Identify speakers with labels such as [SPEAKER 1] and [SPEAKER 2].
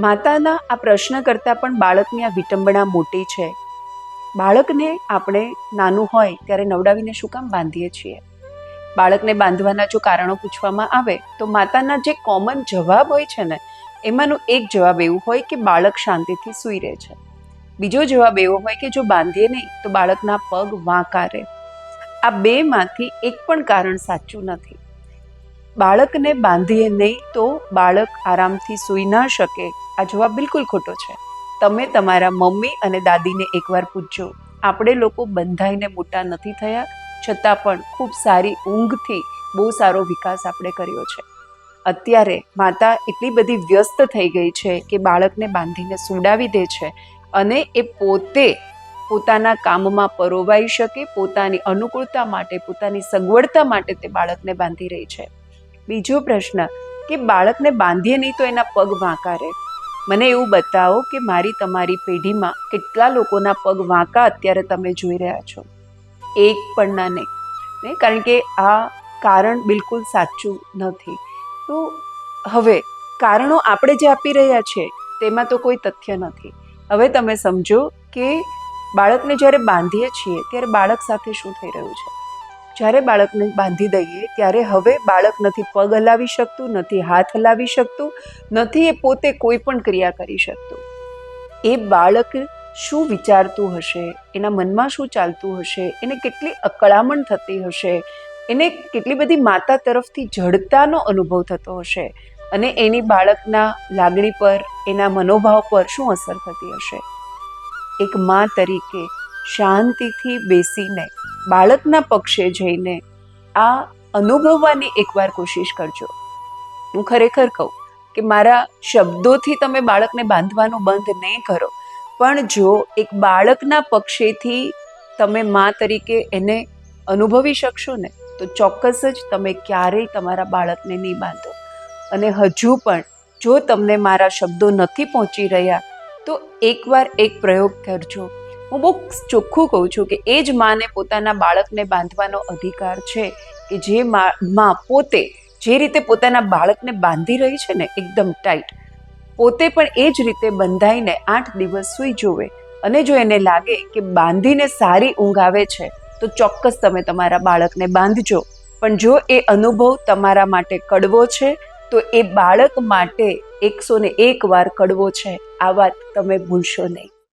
[SPEAKER 1] માતાના આ પ્રશ્ન કરતાં પણ બાળકની આ વિટંબણા મોટી છે. બાળકને આપણે નાનું હોય ત્યારે નવડાવીને શું કામ બાંધીએ છીએ? બાળકને બાંધવાના જો કારણો પૂછવામાં આવે તો માતાના જે કોમન જવાબ હોય છે ને, એમાંનો એક જવાબ એવું હોય કે બાળક શાંતિથી સૂઈ રહે છે. બીજો જવાબ એવો હોય કે જો બાંધીએ નહીં તો બાળકના પગ વાંકા રહે. આ બેમાંથી એક પણ કારણ સાચું નથી. બાળકને બાંધીએ નહીં તો બાળક આરામથી સૂઈ ના શકે, આ જવાબ બિલકુલ ખોટો છે. તમે તમારા મમ્મી અને દાદીને એકવાર પૂછજો. આપણે લોકો બંધાઈને મોટા નથી થયા, છતાં પણ ખૂબ સારી ઊંઘથી બહુ સારો વિકાસ આપણે કર્યો છે. અત્યારે માતા એટલી બધી વ્યસ્ત થઈ ગઈ છે કે બાળકને બાંધીને સુડાવી દે છે અને એ પોતે પોતાના કામમાં પરોવાઈ શકે, પોતાની અનુકૂળતા માટે, પોતાની સગવડતા માટે તે બાળકને બાંધી રહી છે. બીજો પ્રશ્ન કે બાળકને બાંધીએ નહીં તો એના પગ વાંકા રહે. મને એવું બતાવો કે મારી તમારી પેઢીમાં કેટલા લોકોના પગ વાંકા અત્યારે તમે જોઈ રહ્યા છો? એક પણ ના નહીં, કારણ કે આ કારણ બિલકુલ સાચું નથી. તો હવે કારણો આપણે જે આપી રહ્યા છીએ તેમાં તો કોઈ તથ્ય નથી. હવે તમે સમજો કે બાળકને જ્યારે બાંધીએ છીએ ત્યારે બાળક સાથે શું થઈ રહ્યું છે. જ્યારે બાળકને બાંધી દઈએ ત્યારે હવે બાળક નથી પગ હલાવી શકતું, નથી હાથ હલાવી શકતું, નથી એ પોતે કોઈ પણ ક્રિયા કરી શકતું. એ બાળક શું વિચારતું હશે, એના મનમાં શું ચાલતું હશે, એને કેટલી અકળામણ થતી હશે, એને કેટલી બધી માતા તરફથી જડતાનો અનુભવ થતો હશે અને એની બાળકના લાગણી પર, એના મનોભાવ પર શું અસર થતી હશે. એક મા તરીકે શાંતિથી બેસીને બાળકના પક્ષે જઈને આ અનુભવવાની એકવાર કોશિશ કરજો. હું ખરેખર કહું કે મારા શબ્દોથી તમે બાળકને બાંધવાનું બંધ નહીં કરો, પણ જો એક બાળકના પક્ષેથી તમે મા તરીકે એને અનુભવી શકશો ને તો ચોક્કસ જ તમે ક્યારેય તમારા બાળકને નહીં બાંધો. અને હજુ પણ જો તમને મારા શબ્દો નથી પહોંચી રહ્યા તો એકવાર એક પ્રયોગ કરજો. હું બહુ ચોખ્ખું કહું છું કે એ જ માને પોતાના બાળકને બાંધવાનો અધિકાર છે કે જે મા પોતે જે રીતે પોતાના બાળકને બાંધી રહી છે ને એકદમ ટાઈટ, પોતે પણ એ જ રીતે બંધાઈને 8 દિવસ સૂઈ જોવે અને જો એને લાગે કે બાંધીને સારી ઊંઘ આવે છે તો ચોક્કસ તમે તમારા બાળકને બાંધજો. પણ જો એ અનુભવ તમારા માટે કડવો છે તો એ બાળક માટે 101 વાર કડવો છે. આ વાત તમે ભૂલશો નહીં.